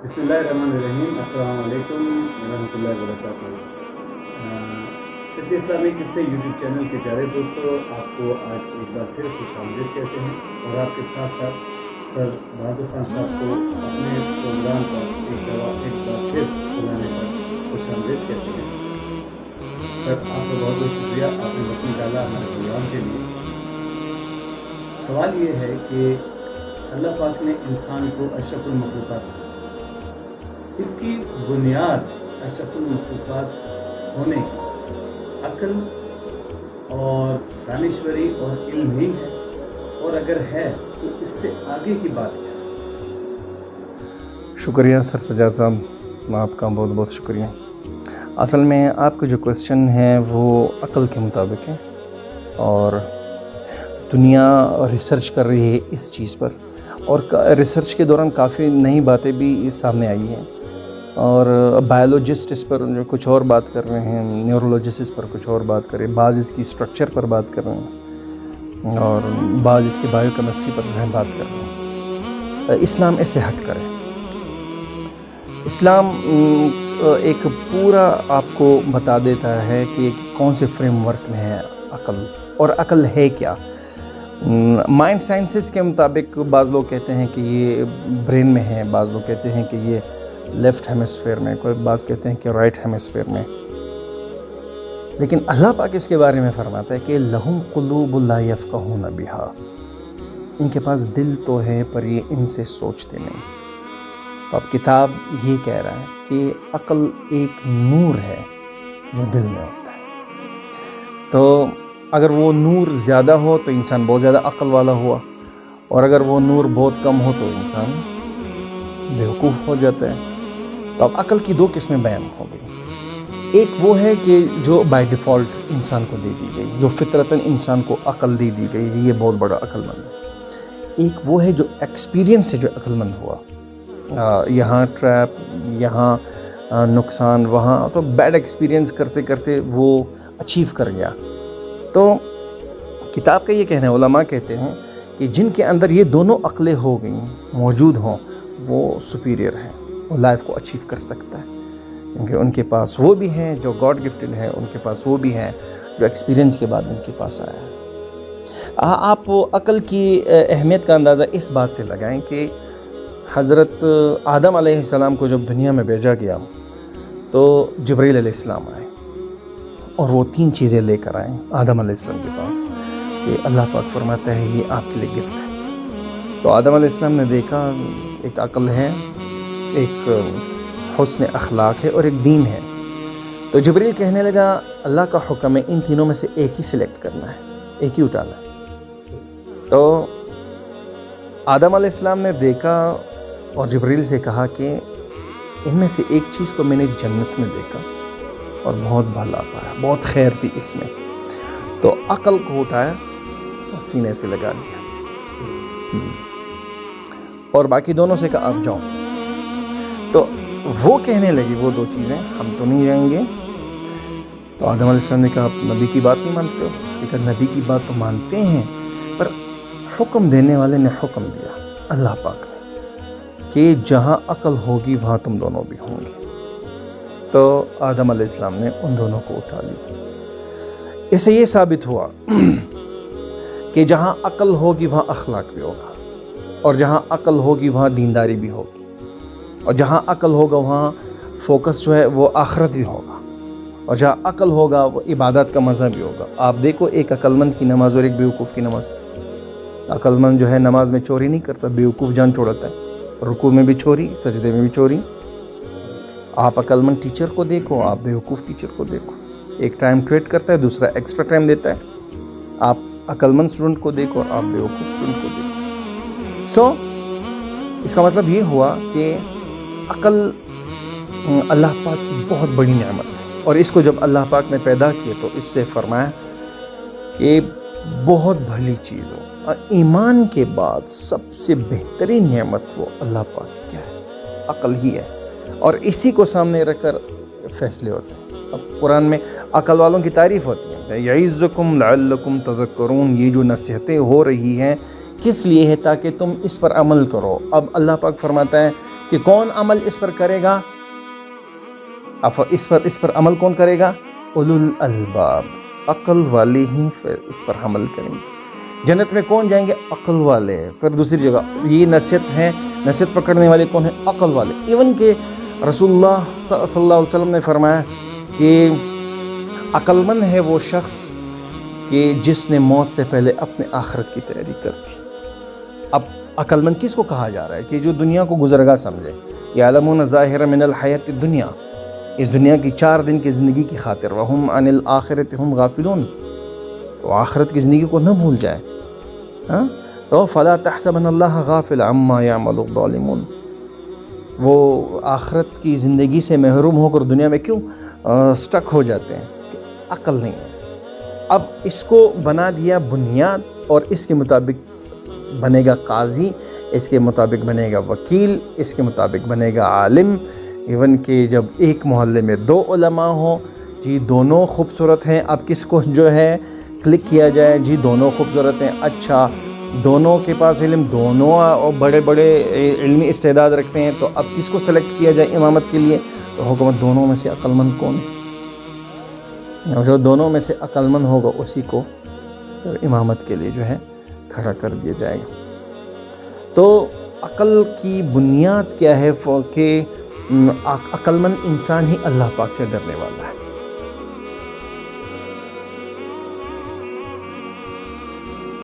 بسم اللہ الرحمن الرحیم۔ السلام علیکم ورحمۃ اللہ وبرکاتہ۔ سچے اسلامی قصے یوٹیوب چینل کے پیارے دوستوں، آپ کو آج ایک بار پھر خوش آمدید کہتے ہیں، اور آپ کے ساتھ ساتھ سر بہادر خان صاحب کو اپنے پروگرام پر ایک بار پھر بلانے پر خوش آمدید کہتے ہیں۔ سر آپ کا بہت بہت شکریہ، آپ نے وقت نکالا ہمارے پروگرام کے لیے۔ سوال یہ ہے کہ اللہ پاک نے انسان کو اشرف المخلوقات، اس کی بنیاد اشرف المخلوقات ہونے کی عقل اور دانشوری اور علم ہی ہے، اور اگر ہے تو اس سے آگے کی بات کیا ہے؟ شکریہ سر سجاد صاحب، آپ کا بہت بہت شکریہ۔ اصل میں آپ کا جو کویسچن ہے وہ عقل کے مطابق ہے، اور دنیا ریسرچ کر رہی ہے اس چیز پر، اور ریسرچ کے دوران کافی نئی باتیں بھی سامنے آئی ہیں، اور بایولوجسٹ اس پر جو کچھ اور بات کر رہے ہیں، نیورولوجسٹ اس پر کچھ اور بات کر رہے ہیں، بعض اس کی اسٹرکچر پر بات کر رہے ہیں، اور بعض اس کی بایو کیمسٹری پر جو ہے بات کر رہے ہیں۔ اسلام اس سے ہٹ کرے۔ اسلام ایک پورا آپ کو بتا دیتا ہے کہ کون سے فریم ورک میں ہے عقل، اور عقل ہے کیا۔ مائنڈ سائنسز کے مطابق بعض لوگ کہتے ہیں کہ یہ برین میں ہے، بعض لوگ کہتے ہیں کہ یہ لیفٹ ہیمسفیئر میں، کوئی بعض کہتے ہیں کہ رائٹ ہیمسفیئر میں، لیکن اللہ پاک اس کے بارے میں فرماتا ہے کہ لہم قلوب لا یفقہون بہا، ان کے پاس دل تو ہے پر یہ ان سے سوچتے نہیں۔ اب کتاب یہ کہہ رہا ہے کہ عقل ایک نور ہے جو دل میں ہوتا ہے، تو اگر وہ نور زیادہ ہو تو انسان بہت زیادہ عقل والا ہوا، اور اگر وہ نور بہت کم ہو تو انسان بیوقوف ہو جاتا ہے۔ تو اب عقل کی دو قسمیں بیان ہو گئی۔ ایک وہ ہے کہ جو بائی ڈیفالٹ انسان کو دے دی گئی، جو فطرتاً انسان کو عقل دی گئی، یہ بہت بڑا عقل مند ہے۔ ایک وہ ہے جو ایکسپیرینس سے جو عقل مند ہوا، یہاں ٹریپ، یہاں نقصان، وہاں تو بیڈ ایکسپیرینس کرتے کرتے وہ اچیو کر گیا۔ تو کتاب کا یہ کہنا ہے، علماء کہتے ہیں کہ جن کے اندر یہ دونوں عقلیں ہو گئیں، موجود ہوں، وہ سپیریئر ہیں، وہ لائف کو اچیو کر سکتا ہے، کیونکہ ان کے پاس وہ بھی ہیں جو گاڈ گفٹڈ ہے، ان کے پاس وہ بھی ہیں جو ایکسپیرینس کے بعد ان کے پاس آیا ہے۔ آپ عقل کی اہمیت کا اندازہ اس بات سے لگائیں کہ حضرت آدم علیہ السلام کو جب دنیا میں بھیجا گیا تو جبرائیل علیہ السلام آئے، اور وہ 3 چیزیں لے کر آئیں آدم علیہ السلام کے پاس، کہ اللہ پاک فرماتا ہے یہ آپ کے لیے گفٹ ہے۔ تو آدم علیہ السلام نے دیکھا ایک عقل ہے، ایک حسن اخلاق ہے، اور ایک دین ہے۔ تو جبرائیل کہنے لگا اللہ کا حکم ہے ان تینوں میں سے ایک ہی سلیکٹ کرنا ہے، ایک ہی اٹھانا ہے۔ تو آدم علیہ السلام نے دیکھا اور جبرائیل سے کہا کہ ان میں سے ایک چیز کو میں نے جنت میں دیکھا اور بہت بھلا پایا، بہت خیر تھی اس میں، تو عقل کو اٹھایا اور سینے سے لگا دیا، اور باقی دونوں سے کہا آپ جاؤ۔ تو وہ کہنے لگی وہ 2 چیزیں ہم تو نہیں جائیں گے۔ تو آدم علیہ السلام نے کہا آپ نبی کی بات نہیں مانتے ہو؟ اس نے کہا نبی کی بات تو مانتے ہیں، پر حکم دینے والے نے حکم دیا، اللہ پاک نے، کہ جہاں عقل ہوگی وہاں تم دونوں بھی ہوں گے۔ تو آدم علیہ السلام نے ان دونوں کو اٹھا لیا۔ اس سے یہ ثابت ہوا کہ جہاں عقل ہوگی وہاں اخلاق بھی ہوگا، اور جہاں عقل ہوگی وہاں دینداری بھی ہوگی، اور جہاں عقل ہوگا وہاں فوکس جو ہے وہ آخرت بھی ہوگا، اور جہاں عقل ہوگا وہ عبادت کا مزہ بھی ہوگا۔ آپ دیکھو ایک عقل مند کی نماز اور ایک بیوقوف کی نماز۔ عقل مند جو ہے نماز میں چوری نہیں کرتا، بیوقوف جان چھوڑاتا ہے، رکوع میں بھی چوری، سجدے میں بھی چوری۔ آپ عقل مند ٹیچر کو دیکھو، آپ بیوقوف ٹیچر کو دیکھو، ایک ٹائم ٹریڈ کرتا ہے، دوسرا ایکسٹرا ٹائم دیتا ہے۔ آپ عقل مند اسٹوڈنٹ کو دیکھو اور آپ بیوقوف اسٹوڈنٹ کو دیکھو۔ اس کا مطلب یہ ہوا کہ عقل اللہ پاک کی بہت بڑی نعمت ہے، اور اس کو جب اللہ پاک نے پیدا کیا تو اس سے فرمایا کہ بہت بھلی چیز ہو، اور ایمان کے بعد سب سے بہترین نعمت وہ اللہ پاک کی کیا ہے؟ عقل ہی ہے، اور اسی کو سامنے رکھ کر فیصلے ہوتے ہیں۔ اب قرآن میں عقل والوں کی تعریف ہوتی ہے، یعظکم لعلکم تذکرون، یہ جو نصیحتیں ہو رہی ہیں کس لیے ہے؟ تاکہ تم اس پر عمل کرو۔ اب اللہ پاک فرماتا ہے کہ کون عمل اس پر کرے گا؟ اس پر عمل کون کرے گا؟ اولو الالباب، عقل والے ہی اس پر عمل کریں گے۔ جنت میں کون جائیں گے؟ عقل والے۔ پھر دوسری جگہ یہ نصیحت ہے، نصیحت پکڑنے والے کون ہیں؟ عقل والے۔ ایون کہ رسول اللہ صلی اللہ علیہ وسلم نے فرمایا کہ عقل مند ہے وہ شخص کہ جس نے موت سے پہلے اپنے آخرت کی تیاری کر دی۔ اب عقل مند کس کو کہا جا رہا ہے؟ کہ جو دنیا کو گزرگاہ سمجھے، یعلمون ظاہرا من الحیات الدنیا، اس دنیا کی 4 دن کی زندگی کی خاطر، وہم عن الآخرۃ ہم غافلون، تو آخرت کی زندگی کو نہ بھول جائے۔ تو فلا تحسبن اللہ غافل عما یعمل الظالمون، وہ آخرت کی زندگی سے محروم ہو کر دنیا میں کیوں سٹک ہو جاتے ہیں؟ کہ عقل نہیں ہے۔ اب اس کو بنا دیا بنیاد، اور اس کے مطابق بنے گا قاضی، اس کے مطابق بنے گا وکیل، اس کے مطابق بنے گا عالم۔ ایون کہ جب ایک محلے میں 2 علماء ہوں، جی دونوں خوبصورت ہیں، اب کس کو جو ہے کلک کیا جائے؟ جی دونوں خوبصورت ہیں، اچھا دونوں کے پاس علم، دونوں بڑے بڑے علمی استعداد رکھتے ہیں، تو اب کس کو سلیکٹ کیا جائے امامت کے لیے؟ تو حکومت دونوں میں سے عقل مند کون ہے؟ جو دونوں میں سے عقل مند ہوگا اسی کو امامت کے لیے جو ہے کھڑا کر دیا جائے گا۔ تو عقل کی بنیاد کیا ہے؟ کہ عقل مند انسان ہی اللہ پاک سے ڈرنے والا ہے۔